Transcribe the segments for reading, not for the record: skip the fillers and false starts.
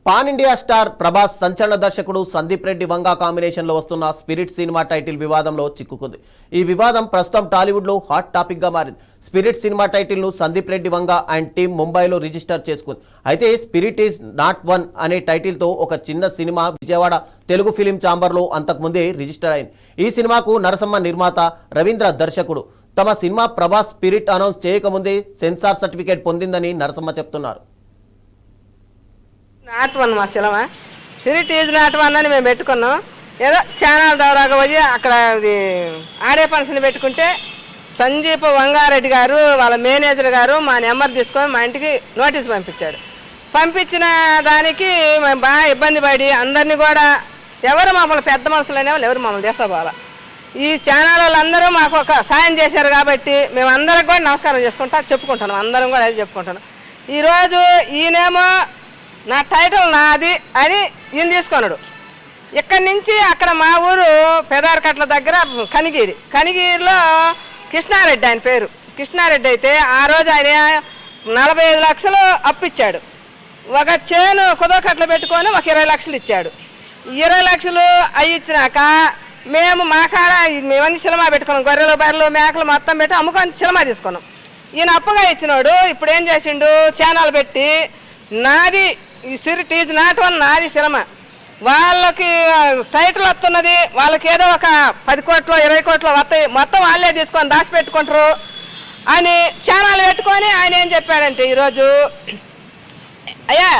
Pan India star Prabhas సంచలన దర్శకుడు సందీప్ రెడ్డి వంగా కాంబినేషన్లో వస్తున్న స్పిరిట్ సినిమా టైటిల్ వివాదంలో చిక్కుకుంది. ఈ వివాదం ప్రస్తుతం టాలీవుడ్లో హాట్ టాపిక్గా మారింది. స్పిరిట్ సినిమా టైటిల్ను సందీప్ రెడ్డి వంగా అండ్ టీం ముంబైలో రిజిస్టర్ చేసుకుంది. అయితే స్పిరిట్ ఈజ్ నాట్ వన్ అనే టైటిల్తో ఒక చిన్న సినిమా విజయవాడ తెలుగు ఫిలిం ఛాంబర్లో అంతకుముందే రిజిస్టర్ అయింది. ఈ సినిమాకు నరసమ్మ నిర్మాత, రవీంద్ర దర్శకుడు. తమ సినిమా ప్రభాస్ స్పిరిట్ అనౌన్స్ చేయకముందే సెన్సార్ సర్టిఫికేట్ పొందిందని నరసమ్మ చెప్తున్నారు. నాట్ వన్ మా cinema Spirit is not one అని మేము పెట్టుకున్నాం. ఏదో ఛానల్ ద్వారాగా పోయి అక్కడ ఆడే ఫంక్షన్ పెట్టుకుంటే సందీప్ వంగారెడ్డి గారు వాళ్ళ మేనేజర్ గారు మా నెంబర్ తీసుకొని మా ఇంటికి నోటీస్ పంపించాడు. పంపించిన దానికి మేము బాగా ఇబ్బంది పడి అందరినీ కూడా ఎవరు మమ్మల్ని పెద్ద మనుషులు అనేవాళ్ళు ఎవరు మమ్మల్ని తీసుకోవాలి. ఈ ఛానల్ వాళ్ళందరూ మాకు ఒక సాయం చేశారు కాబట్టి మేము అందరికి కూడా నమస్కారం చేసుకుంటా చెప్పుకుంటాను. అందరం కూడా అది చెప్పుకుంటాను. ఈరోజు ఈయనేమో నా టైటిల్ నాది అని ఈయన తీసుకున్నాడు. ఇక్కడి నుంచి అక్కడ మా ఊరు పెదారకట్ల దగ్గర కనిగిరిలో కృష్ణారెడ్డి ఆయన పేరు. కృష్ణారెడ్డి అయితే ఆ రోజు ఆయన 45 లక్షలు అప్పిచ్చాడు. ఒక చేను కుదకట్లు పెట్టుకొని ఒక 20 లక్షలు ఇచ్చాడు. 20 లక్షలు అవి ఇచ్చినాక మేము మా కాడ మేమన్నీ సినిమా పెట్టుకున్నాం. గొర్రెలు బర్రెలు మేకలు మొత్తం పెట్టి అమ్ముకొని సినిమా తీసుకున్నాం. ఈయన అప్పుగా ఇచ్చినాడు. ఇప్పుడు ఏం చేసిండు, ఛానల్ పెట్టి నాది ఈ స్పిరిట్ ఈజ్ నాట్ వన్ నాది సినిమా, వాళ్ళకి టైటిల్ వస్తున్నది, వాళ్ళకి ఏదో ఒక 10 కోట్లు 20 కోట్లు వస్తాయి, మొత్తం వాళ్ళే తీసుకొని దాచిపెట్టుకుంటారు అని ఛానల్ పెట్టుకొని ఆయన ఏం చెప్పాడంటే ఈరోజు, అయ్యా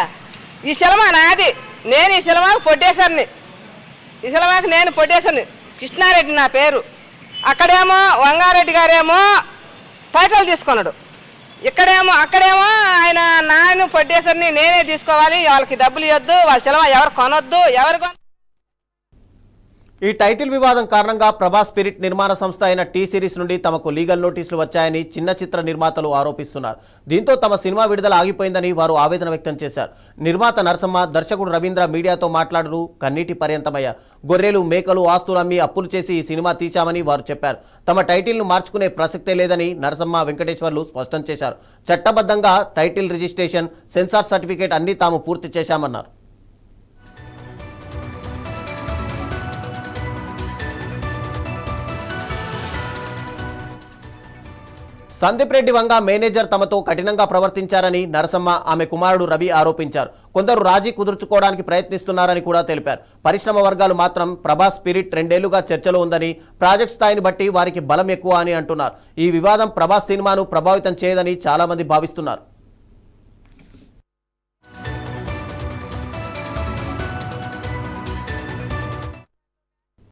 ఈ సినిమా నాది, నేను ఈ సినిమాకు ప్రొడ్యూసర్ని, ఈ సినిమాకి నేను ప్రొడ్యూసర్ని, కృష్ణారెడ్డి నా పేరు. అక్కడేమో వంగారెడ్డి గారేమో టైటిల్ తీసుకున్నాడు. అక్కడేమో ఆయన నాను ప్రొడ్యూసర్ని నేనే తీసుకోవాలి, వాళ్ళకి డబ్బులు ఇవ్వద్దు, వాళ్ళ సినిమా ఎవరు కొనొద్దు, ఈ టైటిల్ వివాదం కారణంగా ప్రభాస్ స్పిరిట్ నిర్మాణ సంస్థ అయిన టీ సిరీస్ నుండి తమకు లీగల్ నోటీసులు వచ్చాయని చిన్న చిత్ర నిర్మాతలు ఆరోపిస్తున్నారు. దీంతో తమ సినిమా విడుదల ఆగిపోయిందని వారు ఆవేదన వ్యక్తం చేశారు. నిర్మాత నరసమ్మ, దర్శకుడు రవీంద్ర మీడియాతో మాట్లాడుతూ కన్నీటి పర్యంతమయ్యారు. గొర్రెలు మేకలు ఆస్తులు అమ్మి అప్పులు చేసి ఈ సినిమా తీశామని వారు చెప్పారు. తమ టైటిల్ను మార్చుకునే ప్రసక్తే లేదని నరసమ్మ, వెంకటేశ్వర్లు స్పష్టం చేశారు. చట్టబద్ధంగా టైటిల్ రిజిస్ట్రేషన్, సెన్సార్ సర్టిఫికేట్ అన్నీ తాము పూర్తి చేశామన్నారు. సందీప్ రెడ్డి వంగా మేనేజర్ తమతో కఠినంగా ప్రవర్తించారని నరసమ్మ, ఆమె కుమారుడు రవి ఆరోపించారు. కొందరు రాజీ కుదుర్చుకోవడానికి ప్రయత్నిస్తున్నారని కూడా తెలిపారు. పరిశ్రమ వర్గాలు మాత్రం ప్రభాస్ స్పిరిట్ 2 ఏళ్లుగా చర్చలో ఉందని, ప్రాజెక్ట్ స్థాయిని బట్టి వారికి బలం ఎక్కువ అని అంటున్నారు. ఈ వివాదం ప్రభాస్ సినిమాను ప్రభావితం చేయదని చాలా మంది భావిస్తున్నారు.